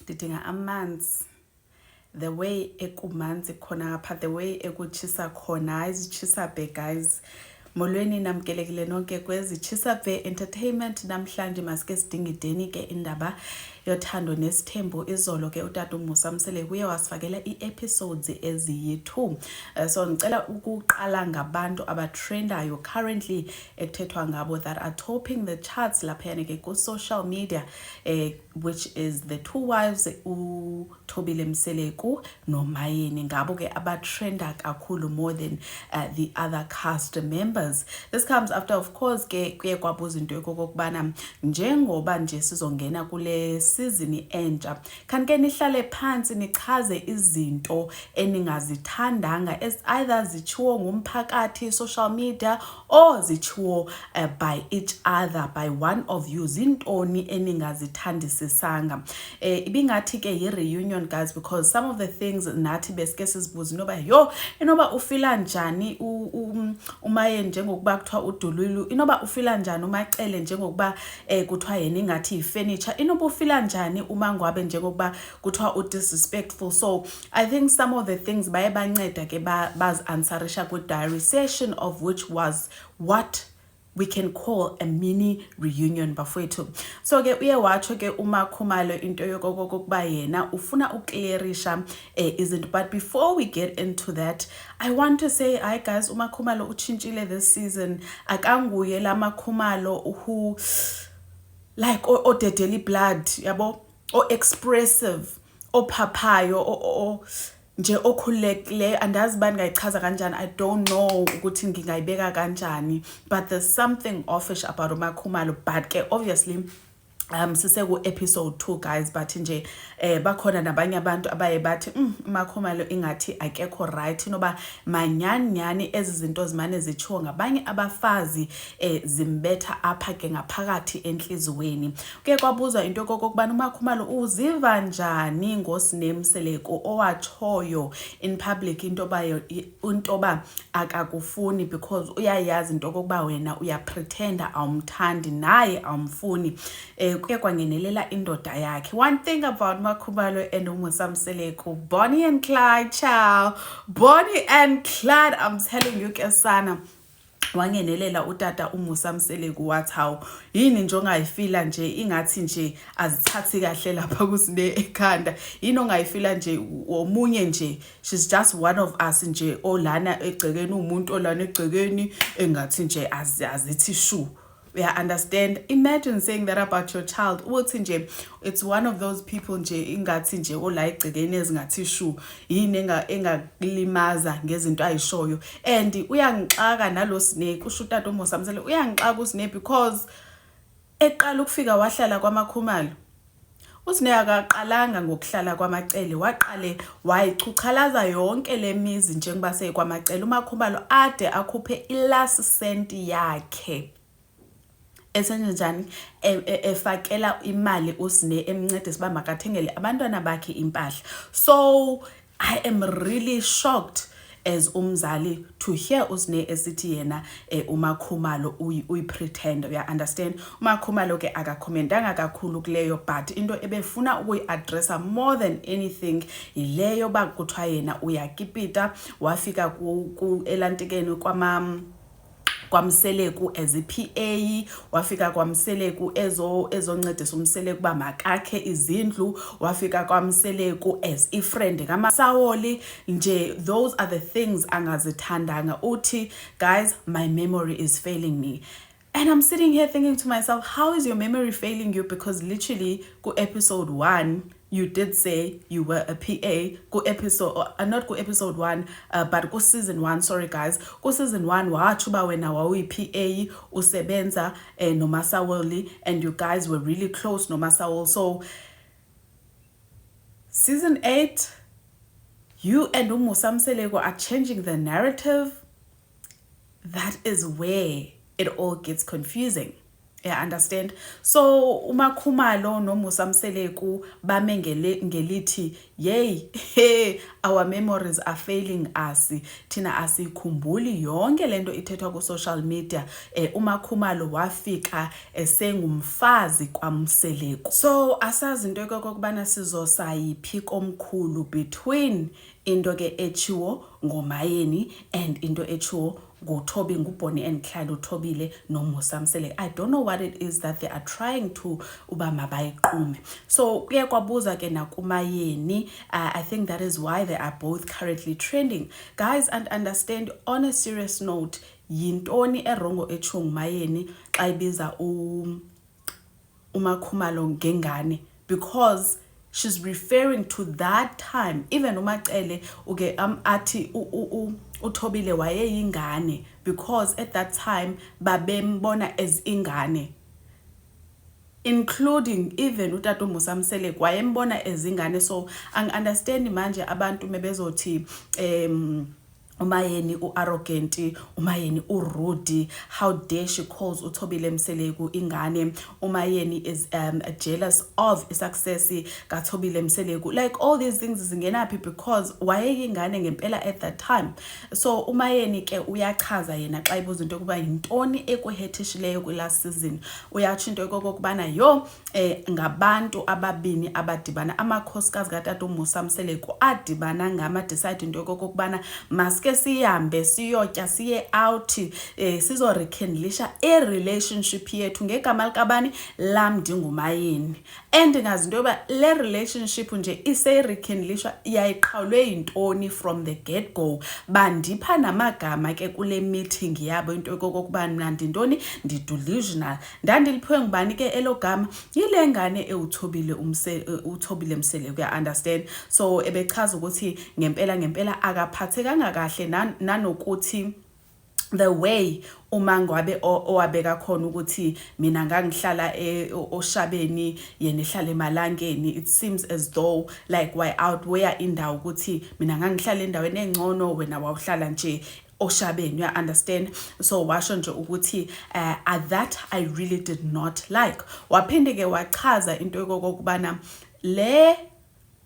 Didinga amanzi. The way ekumanzi khona apha, the way ekuchisa khona, izichisa be guys. Molweni namkelekile nonke kwezi Chisa Be Entertainment namhlanje masike sidingideni ke indaba yothando nesithembu izolo ke utata uMusa Msele kuye wasifakela iepisodes eziyi2 so ngicela ukuqala ngabantu abatrendayo currently ekuthethwa ngabo that are topping the charts lapha ke ku social media which is the two wives uThobile Mseleku noMayeni ngabo ke abatrenda kakhulu more than the other cast members. This comes after of course ke kuye kwabuza into yokokubana njengoba nje sizongena kule season entsha kanike nihlale phansi nichaze izinto eningazithandanga as either zichiwo ngumphakathi social media or zichiwo by each other by one of you zintoni eningazithandisisanga ibingathi ke yi-reunion guys because some of the things nathi besike sizibuza inoba inoba ufila njani uMayeni njengokuba kuthiwa uDululo inoba ufila njani uMacele njengokuba kuthiwa yena ingathi ifurniture inoba ufila njani uMangwabe njengokuba kuthiwa udisrespectful. So I think some of the things baye banceda ke bazanswerisha ku diary session of which was what we can call a mini reunion bafowethu. So ke uye watsho ke uMakhumalo into yokokuba yena ufuna ukclearisha izinto, but before we get into that I want to say hi guys uMakhumalo uchintshile this season akanguye la Makhumalo who like odedeli blood yabo o expressive ophaphayo nje okhulekile andazi bani ngayichaza kanjani I don't know ukuthi ngingayibeka kanjani but there's something offish about uMakhumalo but ke obviously sise ku episode 2 guys but nje bakhona nabanye abantu abaye bathi uMakhumalo ingathi akekho right noba manyanyani ezizinto zimane zichiwo ngabanye abafazi zimbetha apha ke ngaphakathi enhlizweni. Ke kwabuzwa into kokubana uMakhumalo uziva njani ngoSine Mseleku owachoyo in public intoba akakufuni because uyayazi into kokuba wena uyapretenda awumthandi naye awumfuni kuye kwangenelela indoda yakhe. One thing about Makhumalo and uMusa Mseleku, Bonnie and Clyde, ciao. Bonnie and Clyde, I'm telling you kesana. Wangenelela utata uMusa Mseleku wathi hawu yini nje ongayifila nje ingathi nje azithathi kahle lapha kusine ekhanda yini ongayifila nje omunye nje she's just one of us nje olana egcekeni umuntu olana egcekeni engathi nje azithi shu. Yeah, understand. Imagine saying that about your child. Uthi nje it's one of those people nje ingathi nje ola igcekeni ezingathi shu yini engakulimaza ngezinto ayishoyo and uyangixaka nalo Snake usho utata uMusa Msele uyangixaka uSnake because eqala ukufika wahlala kwaMakhumalo uSnake akaqalanga ngokuhlala kwaMacele waqale wayichuchalaza yonke lemizi njengoba sekwamacele uMakhumalo ade akhuphe ilast cent yakhe esenjani efakela imali uSine emncedisa ba makathengele abantwana bakhe impahla. So I am really shocked as umzali to hear uSine esithi yena uMakhumalo uyipretend you understand. uMakhumalo ke akakhomentanga kakhulu kuleyo but into ebefuna ukuyiaddressa more than anything ileyo bakuthiwa yena uyakipita wafika ku elantikeni kwaMseleku as iPA wafika kwaMseleku ezoncedisa uMseleku ba makakhe izindlu wafika kwaMseleku as ifriend kaMasawoli nje those are the things angazithandanga uthi guys my memory is failing me. And I'm sitting here thinking to myself, how is your memory failing you? Because literally, go episode 1, you did say you were a PA. Go episode, not go episode 1, but go season 1. Sorry guys, go season 1. Wachuba wena wawi PA usebenza no Masawoli, and you guys were really close no Masawoli. So season 8, you and uMusa Mseleku are changing the narrative. That is where it all gets confusing. understand? So uMakhumalo noMusa Mseleku bame ngelithi yay our memories are failing us, thina asikhumbuli yonke lento ithethwa ku social media. uMakhumalo wafika esengumfazi kwaMseleku. So asazi into kokubana sizosayiphi komkhulu between into ke echiwo ngoMayeni and into echiwo nguThobi, nguBonnie and Clyde, uThobile noMusa Mseleku. I don't know what it is that they are trying to uba mabayiqume. So kuye kwabuza ke nakuMayeni. I think that is why they are both currently trending, guys. And understand, on a serious note, yintoni erongo echiwo nguMayeni xa ibiza uMakhumalo ngengane, because she's referring to that time. Even uMacele uke athi uThobile wayeyingane, because at that time babembona as ingane, including even uTata Musa Mseleku wayembona as ingane. So angi-understand manje abantu mebezothi uMayeni arrogant, uMayeni rude, how dare she calls uThobile Mseleku ingane, uMayeni is jealous of success kaThobile Mseleku. Like all these things zingenaphi, because wayeyingane ngempela at that time. So uMayeni ke uyachaza yena xa ibuza into yokuba yintoni ekuhethishileyo kwi-last season. Uyatsho into yokokubana yo ngabantu ababini abadibana, amakhosikazi kaTata Musa Mseleku adibana decide into yokokubana maske sihambe siyotya, siye out, sizo rekindlisha relationship yethu ngegama likabani lam ndinguMayeni. And ngazi into yoba le relationship nje ise-rekindlishwa yayiqhawulwe yintoni from the get go. Bandipha namagama ke kule meeting yabo into yokokuba mna ndintoni, ndi-delusional. Ndandiliphiwe ngubani ke elo gama? Yile ngane uThobile Mseleku, ya understand? So ebechaza ukuthi ngempela akaphathekanga kahle nanokuthi the way uMangwabe owabeka khona ukuthi mina ngangihlala oShabeni yena ehlala eMalangeni. It seems as though like why outwear indawo ukuthi mina ngangihlala endaweni engcono wena wawuhlala nje oShabeni, you understand? So washo nje ukuthi that I really did not like. Waphinde ke wachaza into yokokubana le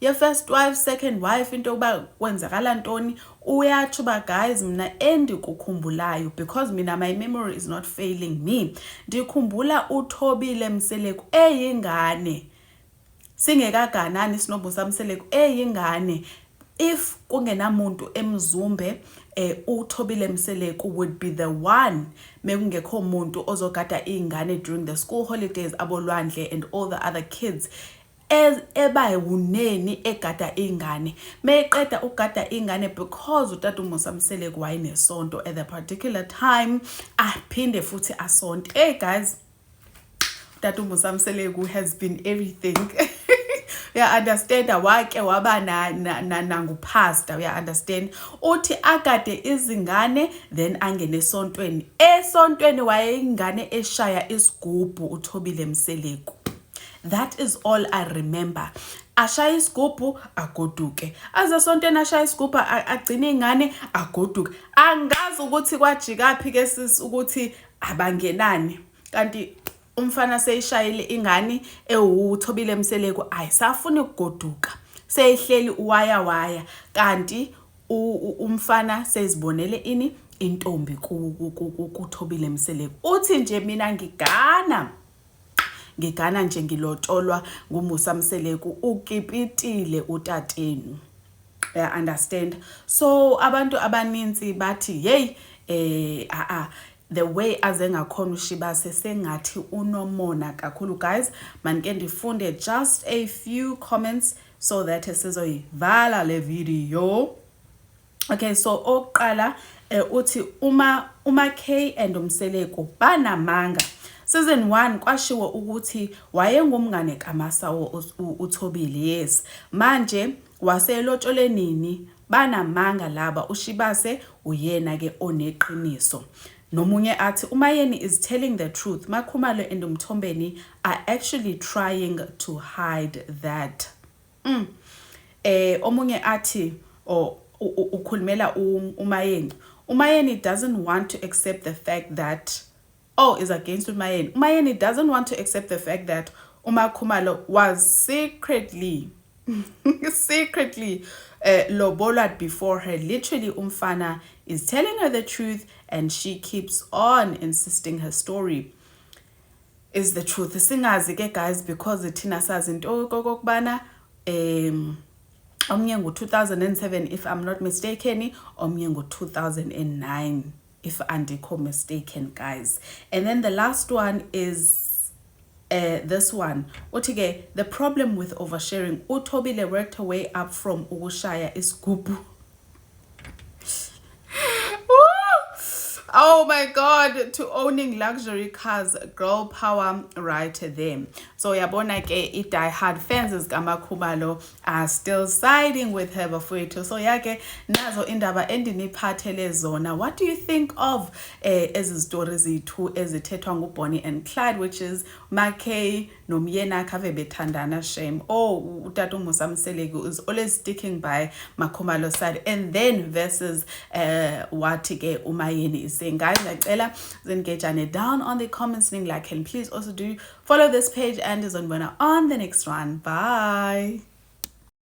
your first wife, second wife, into yokuba kwenzakala ntoni. Uyatsho ba guys, mina endikukhumbulayo, because mina my memory is not failing me, ndikhumbula uThobile Mseleku eyingane, singekaganani sinoMusa Mseleku eyingane. If kungenamuntu emzumbe, uThobile Mseleku would be the one mekungekho muntu ozogada ingane during the school holidays, abolwandle and all the other kids. Eba uneni egada ingane, meqeda ugada ingane, because uTata Musa Mseleku wayenesonto at the particular time, aphinde futhi asonto. Hey guys, uTata Musa Mseleku has been everything. Yeah, understand? Wake waba nangupastor, yeah, understand? Uthi agade izingane then angene esontweni. Esontweni wayengane eshaya isigubhu uThobile Mseleku. That is all I remember. Ashaya isigubhu agoduke, azasontweni ashaya isigubhu agcine ingane agoduke. Angazi ukuthi kwajikaphi ke sis ukuthi abangenani, kanti umfana seyishayile ingane uThobile Mseleku ayisafuni ukugoduka, seyihleli uwaya, kanti umfana sezibonele ini intombi kuThobile Mseleku. Uthi nje mina ngigana nje ngilotolwa nguMusa Mseleku, ukipitile utatenu, I understand? So abantu abaninzi bathi hey the way azengakhona uShibase sengathi unomona kakhulu. Guys, manike ndifunde just a few comments so that sizoyivala le video. Okay, so oqala uthi uma K and uMseleku banamanga. Season 1 kwashiwo ukuthi wayengumngane kaMasawo uThobile. Yes, manje waselotshole nini banamanga laba, uShibase uyena ke oneqiniso. Nomunye athi uMayeni is telling the truth, Makhumalo and uMthombeni are actually trying to hide that. Omunye athi ukhulumela uMayeni doesn't want to accept the fact that is against Umayeni. Umayeni doesn't want to accept the fact that Uma Khumalo was secretly lobolad before her. Literally, Umfana is telling her the truth and she keeps on insisting her story is the truth. Singazi ke guys, because thina sazi into kokokubana omnye ngo-2007 if I'm not mistaken, omnye ngo-2009 if andikho mistaken guys. And then the last one is this one. Uthi-ke, the problem with oversharing, uThobile worked her way up from ukushaya isigubhu. Oh my God, to owning luxury cars, girl power right there. So yabona ke i-die-hard fans zikama Khumalo are still siding with her bafowethu. So yake nazo indaba endiniphathele zona. What do you think of ezi stories zethu ezithethwa nguBonnie and Clyde, which is Makay nomyena kave bethandana shame. Oh, utata uMusa Mseleki is always sticking by Makhumalo's side, and then versus what ke Umayeni is saying. Guys, ngicela zengejane down on the comments, like, and please also do follow this page and is on the next one. Bye.